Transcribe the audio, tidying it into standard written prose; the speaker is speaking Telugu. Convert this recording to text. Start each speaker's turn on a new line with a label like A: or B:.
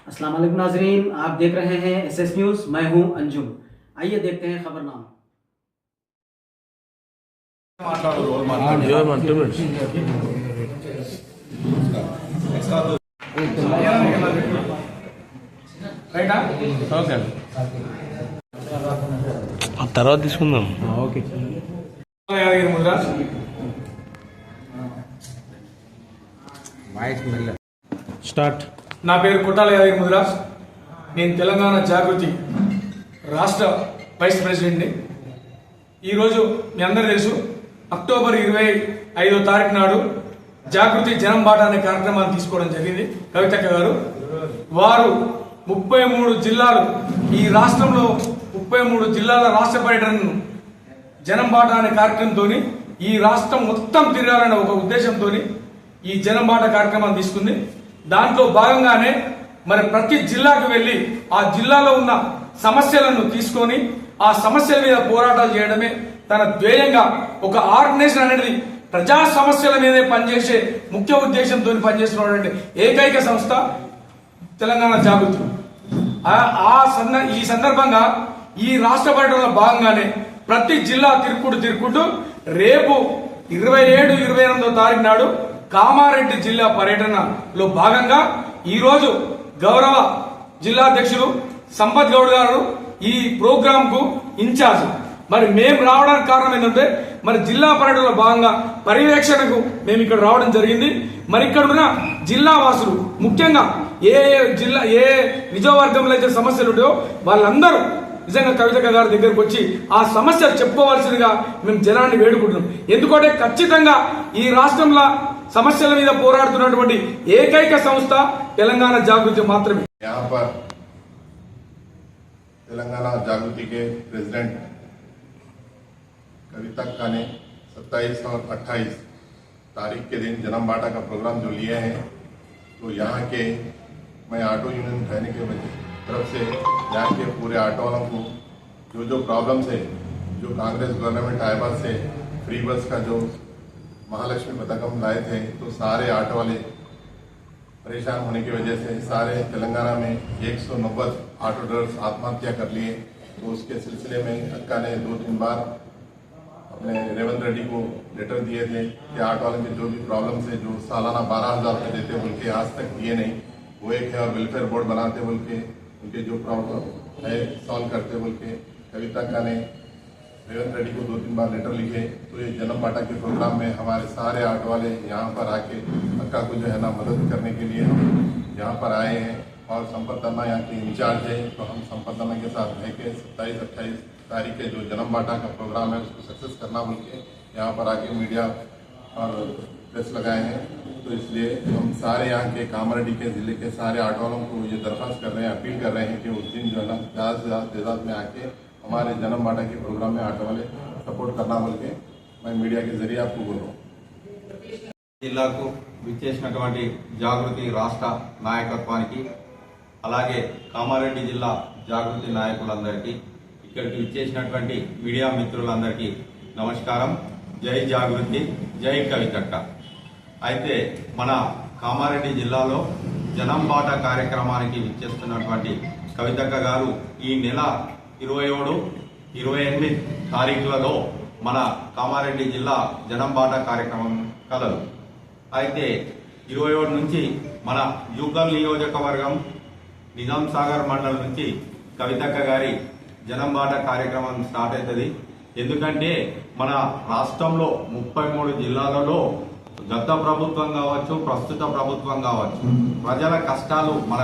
A: अस्सलाम वालेकुम नाजरीन, आप देख रहे हैं एसएस न्यूज़। मैं हूं अंजुम। आइए देखते हैं खबरनामा।
B: తర్వాత తీసుకుందాం.
C: ఓకే.
B: స్టార్ట్.
C: నా పేరు కొట్టాల యాదగిరి ముదిరాజ్. నేను తెలంగాణ జాగృతి రాష్ట్ర వైస్ ప్రెసిడెంట్ని. ఈరోజు మీ అందరూ తెలుసు, అక్టోబర్ 25వ తారీఖు నాడు జాగృతి జనం బాట అనే కార్యక్రమాన్ని తీసుకోవడం జరిగింది. కవితక్క గారు వారు 33 జిల్లాలు, ఈ రాష్ట్రంలో 33 జిల్లాల రాష్ట్ర పర్యటనను జనం బాట అనే కార్యక్రమంతో ఈ రాష్ట్రం మొత్తం తిరగాలనే ఒక ఉద్దేశంతో ఈ జనం బాట కార్యక్రమాన్ని తీసుకుంది. దాంట్లో భాగంగానే మరి ప్రతి జిల్లాకు వెళ్లి ఆ జిల్లాలో ఉన్న సమస్యలను తీసుకొని ఆ సమస్యల మీద పోరాటాలు చేయడమే తన ధ్యేయంగా, ఒక ఆర్గనైజేషన్ అనేది ప్రజా సమస్యల మీదే పనిచేసే ముఖ్య ఉద్దేశంతో పనిచేస్తున్నటువంటి ఏకైక సంస్థ తెలంగాణ జాగృతి. ఈ సందర్భంగా ఈ రాష్ట్ర పర్యటనలో భాగంగానే ప్రతి జిల్లా తిరుక్కుంటూ రేపు 27, 28వ తారీఖు నాడు కామారెడ్డి జిల్లా పర్యటనలో భాగంగా ఈరోజు గౌరవ జిల్లా అధ్యక్షులు సంపత్ గౌడ్ గారు ఈ ప్రోగ్రామ్ కు ఇన్ఛార్జ్. మరి మేము రావడానికి కారణం ఏంటంటే, మరి జిల్లా పర్యటనలో భాగంగా పర్యవేక్షణకు మేము ఇక్కడ రావడం జరిగింది. మరి ఇక్కడ ఉన్న జిల్లా వాసులు, ముఖ్యంగా ఏ నిజవర్గంలో అయితే సమస్యలు ఉంటాయో వాళ్ళందరూ నిజంగా కవితక్క గారి దగ్గరకు వచ్చి ఆ సమస్యలు చెప్పుకోవాల్సిందిగా మేము జనాన్ని వేడుకుంటున్నాం. ఎందుకంటే ఖచ్చితంగా ఈ రాష్ట్రంలో సమస్యల మీద పోరాడుతున్నటువంటి ఏకైక సంస్థ తెలంగాణ జాగృతి మాత్రమే.
D: यहाँ पर तेलंगाना जागृति के प्रेसिडेंट कवितक्का ने 27 और 28 तारीख के दिन जन्म बाटा का प्रोग्राम जो लिए हैं, तो यहाँ के मैं ऑटो यूनियन कहने के तरफ से यहाँ के पूरे ऑटो वालों को जो प्रॉब्लम्स है, जो कांग्रेस गवर्नमेंट आए बाद से फ्री बस का जो महालक्ष्मी पथकम लाए थे, तो सारे ऑटो वाले परेशान होने की वजह से सारे तेलंगाना में 190 ऑटो ड्राइवर्स आत्महत्या कर लिए। तो उसके सिलसिले में अक्का ने 2-3 बार अपने रेवंत रेड्डी को लेटर दिए थे कि ऑटो वाले में जो भी प्रॉब्लम्स है, जो सालाना 12,000 रुपये देते बोल के आज तक दिए नहीं, वो एक है, और वेलफेयर बोर्ड बनाते बोल के उनके जो प्रॉब्लम है सॉल्व करते बोल के कवितक्का ने रेवंत रेड्डी को 2-3 बार लेटर लिखे। तो ये जन्म बाटा के प्रोग्राम में हमारे सारे ऑटो वाले यहाँ पर आके अक्का को जो है ना मदद करने के लिए हम यहाँ पर आए हैं। और संपत अन्ना यहाँ के इंचार्ज है, तो हम संपत अन्ना के साथ रह के 27-28 तारीख के जो जन्म बाटा का प्रोग्राम है उसको सक्सेस करना बोल के यहाँ पर आके मीडिया और प्रेस लगाए हैं। तो इसलिए हम सारे यहाँ के कामारेड्डी के जिले के सारे ऑटो वालों को ये दरख्वास्त कर रहे हैं, अपील कर रहे हैं कि उस दिन जो है ना ज़्यादा से ज़्यादा तादाद में आके हमारे जन्म बाटा के प्रोग्राम में ऑटो वाले सपोर्ट करना बोल के मैं मीडिया के जरिए आपको बोल रहा हूँ.
E: జిల్లాకు విచ్చేసినటువంటి జాగృతి రాష్ట్ర నాయకత్వానికి, అలాగే కామారెడ్డి జిల్లా జాగృతి నాయకులందరికీ, ఇక్కడికి విచ్చేసినటువంటి మీడియా మిత్రులందరికీ నమస్కారం. జై జాగృతి, జై కవితక్క. అయితే మన కామారెడ్డి జిల్లాలో జనం బాట కార్యక్రమానికి విచ్చేస్తున్నటువంటి కవితక్క గారు ఈ నెల 27, 28 తారీఖులలో మన కామారెడ్డి జిల్లా జనం బాట కార్యక్రమం కలదు. అయితే 27 నుంచి మన యూగల్ నియోజకవర్గం నిజాం సాగర్ మండలం నుంచి కవితక్క గారి జనం బాట కార్యక్రమం స్టార్ట్ అవుతుంది. ఎందుకంటే మన రాష్ట్రంలో 33 జిల్లాలలో గత ప్రభుత్వం కావచ్చు, ప్రస్తుత ప్రభుత్వం కావచ్చు, ప్రజల కష్టాలు మన